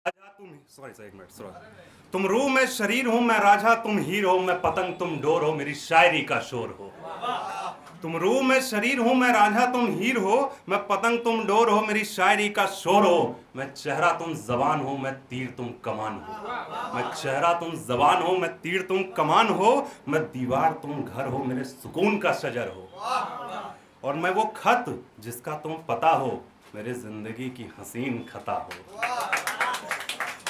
राजा तुम sorry sir एक minute sorry तुम रूह मैं शरीर हूं मैं राजा तुम हीर हो मैं पतंग तुम डोर हो मेरी शायरी का शोर हो। तुम रूह मैं शरीर हूं मैं राजा तुम हीर हो मैं पतंग तुम डोर हो मेरी शायरी का शोर हो। मैं चेहरा तुम जबान हो मैं तीर तुम कमान हो। मैं चेहरा तुम जबान हो मैं तीर तुम कमान हो। मैं दीवार तुम घर हो मेरे सुकून का शजर हो। और मैं वो खत जिसका तुम पता हो मेरे जिंदगी की हसीन खता हो।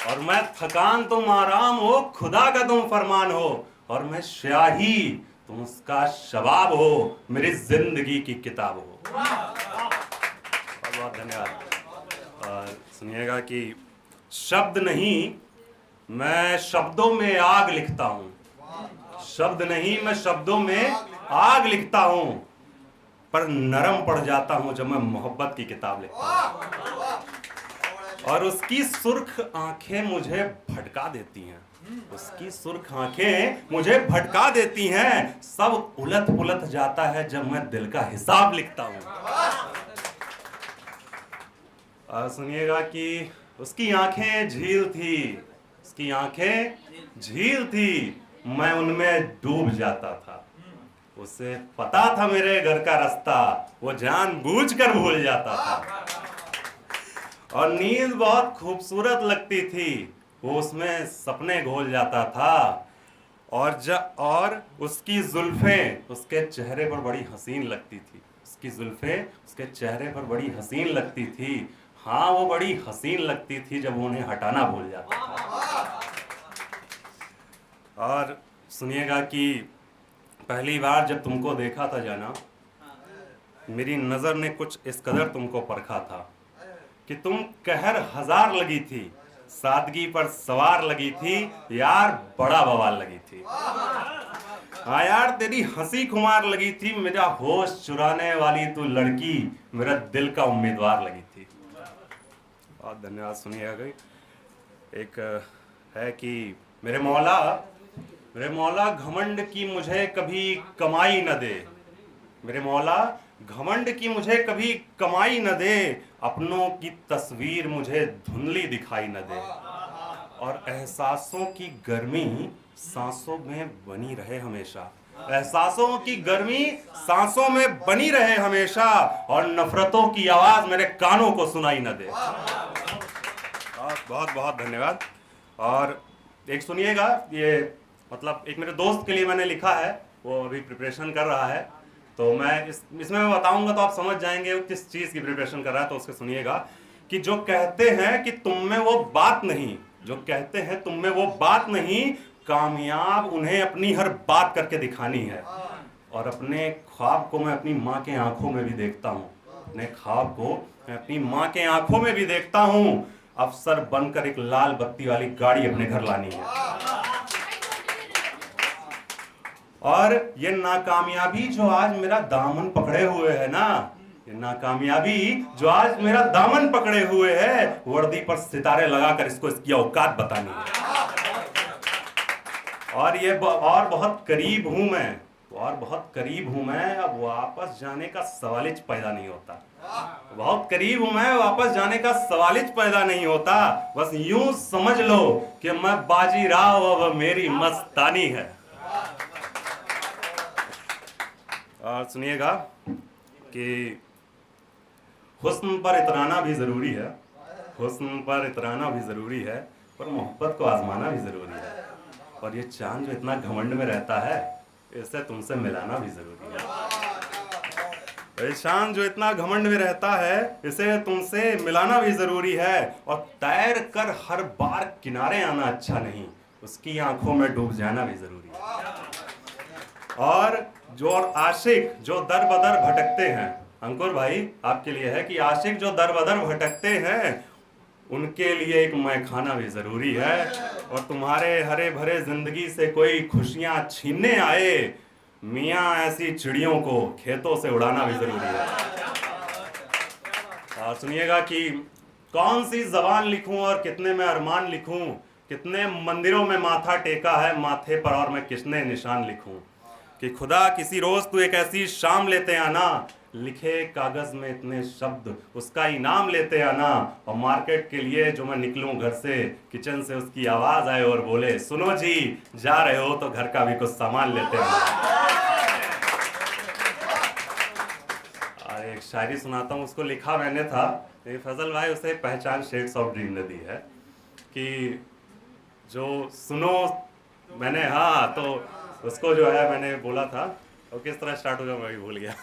और मैं थकान तुम आराम हो खुदा का तुम फरमान हो। और मैं स्याही तुम उसका शबाब हो मेरी जिंदगी की किताब हो। बहुत बहुत धन्यवाद। और सुनिएगा कि शब्द नहीं मैं शब्दों में आग लिखता हूं। शब्द नहीं मैं शब्दों में आग लिखता हूं पर नरम पड़ जाता हूं जब मैं मोहब्बत की किताब लिखता हूं। और उसकी सुर्ख आंखें मुझे भटका देती हैं। उसकी सुर्ख आंखें मुझे भटका देती हैं। सब उलट पुलट जाता है जब मैं दिल का हिसाब लिखता हूं। सुनिएगा कि उसकी आंखें झील थी। उसकी आंखें झील थी मैं उनमें डूब जाता था। उसे पता था मेरे घर का रास्ता वो जानबूझकर भूल जाता था। और नींद बहुत खूबसूरत लगती थी वो उसमें सपने घोल जाता था। और उसकी जुल्फें उसके चेहरे पर बड़ी हसीन लगती थी। उसकी जुल्फें उसके चेहरे पर बड़ी हसीन लगती थी। हाँ वो बड़ी हसीन लगती थी जब वो उन्हें हटाना भूल जाता था। और सुनिएगा कि पहली बार जब तुमको देखा था जाना मेरी नज़र ने कुछ इस कदर तुमको परखा था कि तुम कहर हजार लगी थी सादगी पर सवार लगी थी यार बड़ा बवाल लगी थी। हाँ यार तेरी हंसी खुमार लगी थी मेरा होश चुराने वाली तू लड़की मेरा दिल का उम्मीदवार लगी थी। बहुत धन्यवाद। सुनिएगा एक है कि मेरे मौला घमंड की मुझे कभी कमाई न दे। मेरे मौला घमंड की मुझे कभी कमाई न दे अपनों की तस्वीर मुझे धुंधली दिखाई न दे। और एहसासों की गर्मी सांसों में बनी रहे हमेशा। एहसासों की गर्मी सांसों में बनी रहे हमेशा और नफरतों की आवाज मेरे कानों को सुनाई न दे। बहुत बहुत धन्यवाद। और एक सुनिएगा ये मतलब एक मेरे दोस्त के लिए मैंने लिखा है वो अभी प्रिपरेशन कर रहा है तो मैं इसमें मैं बताऊंगा तो आप समझ जाएंगे वो किस चीज की प्रिपरेशन कर रहा है। तो उसके सुनिएगा कि जो कहते हैं कि तुम में वो बात नहीं जो कहते हैं तुम में वो बात नहीं कामयाब उन्हें अपनी हर बात करके दिखानी है। और अपने ख्वाब को मैं अपनी माँ के आंखों में भी देखता हूँ। अपने ख्वाब को मैं अपनी माँ के आंखों में भी देखता हूँ। अफसर बनकर एक लाल बत्ती वाली गाड़ी अपने घर लानी है। और ये नाकामयाबी जो आज मेरा दामन पकड़े हुए है ना ये नाकामयाबी जो आज मेरा दामन पकड़े हुए है वर्दी पर सितारे लगाकर इसको इसकी औकात बतानी है। और बहुत करीब हूं मैं अब वापस जाने का सवालिच पैदा नहीं होता। बहुत करीब हूं मैं वापस जाने का सवालिच पैदा नहीं होता। बस यूं समझ लो कि मैं बाजीराव अब मेरी मस्तानी है। और सुनिएगा कि हुस्न पर इतराना भी ज़रूरी है। हुस्न पर इतराना भी ज़रूरी है पर मोहब्बत को आजमाना भी ज़रूरी है। और ये चांद जो इतना घमंड में रहता है इसे तुमसे मिलाना भी ज़रूरी है। ये चांद जो इतना घमंड में रहता है इसे तुमसे मिलाना भी ज़रूरी है। और तैर कर हर बार किनारे आना अच्छा नहीं उसकी आंखों में डूब जाना भी ज़रूरी है। और आशिक जो दर बदर भटकते हैं अंकुर भाई आपके लिए है कि आशिक जो दर बदर भटकते हैं उनके लिए एक मैखाना भी जरूरी है। और तुम्हारे हरे भरे जिंदगी से कोई खुशियां छीनने आए मियां ऐसी चिड़ियों को खेतों से उड़ाना भी जरूरी है। और सुनिएगा कि कौन सी जबान लिखूं और कितने में अरमान लिखूं कितने मंदिरों में माथा टेका है माथे पर और मैं किसने निशान लिखूं कि खुदा किसी रोज तू एक ऐसी शाम लेते आना लिखे कागज में इतने शब्द, उसका इनाम लेते आना। और मार्केट के लिए जो मैं निकलूं घर से, किचन से उसकी आवाज आए और बोले, सुनो जी जा रहे हो तो घर का भी कुछ सामान लेते आना। और एक शायरी सुनाता हूँ, उसको लिखा मैंने था, ये फजल भाई उसे पहचान शेड्स ऑफ ड्रीम ने दी है कि जो सुनो मैंने, हाँ तो उसको जो है मैंने बोला था, और किस तरह स्टार्ट होगा मैं भी भूल गया।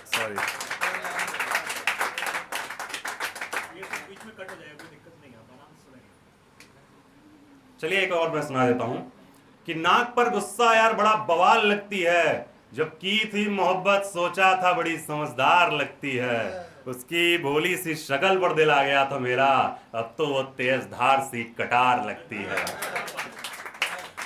सॉरी, बीच में कट हो जाएगा, कोई दिक्कत नहीं है, आप आराम से सुनेंगे। चलिए एक और मैं सुना देता हूँ कि नाक पर गुस्सा यार बड़ा बवाल लगती है, जब की थी मोहब्बत सोचा था बड़ी समझदार लगती है, उसकी भोली सी शक्ल पर दिल आ गया था मेरा, अब तो वो तेज धार सी कटार लगती है।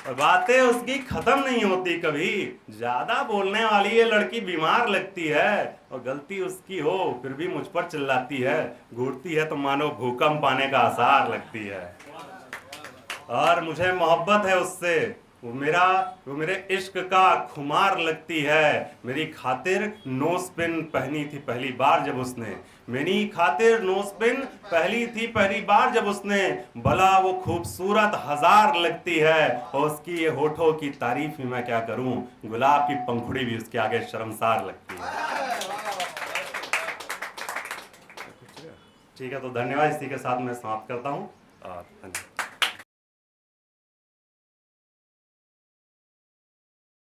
और बातें उसकी खत्म नहीं होती कभी, ज्यादा बोलने वाली ये लड़की बीमार लगती है, और गलती उसकी हो फिर भी मुझ पर चिल्लाती है, घूरती है तो मानो भूकंप आने का आसार लगती है। और मुझे मोहब्बत है उससे, वो मेरे इश्क का खुमार लगती है, मेरी खातिर नोज पिन पहनी थी पहली बार जब उसने, मेरी खातिर नोज पिन पहली बार जब उसने, भला वो खूबसूरत हजार लगती है, और उसकी ये होठों की तारीफ ही मैं क्या करूं, गुलाब की पंखुड़ी भी उसके आगे शर्मसार लगती है। ठीक है, तो धन्यवाद, इसी के साथ मैं समाप्त करता हूं और धन्यवाद।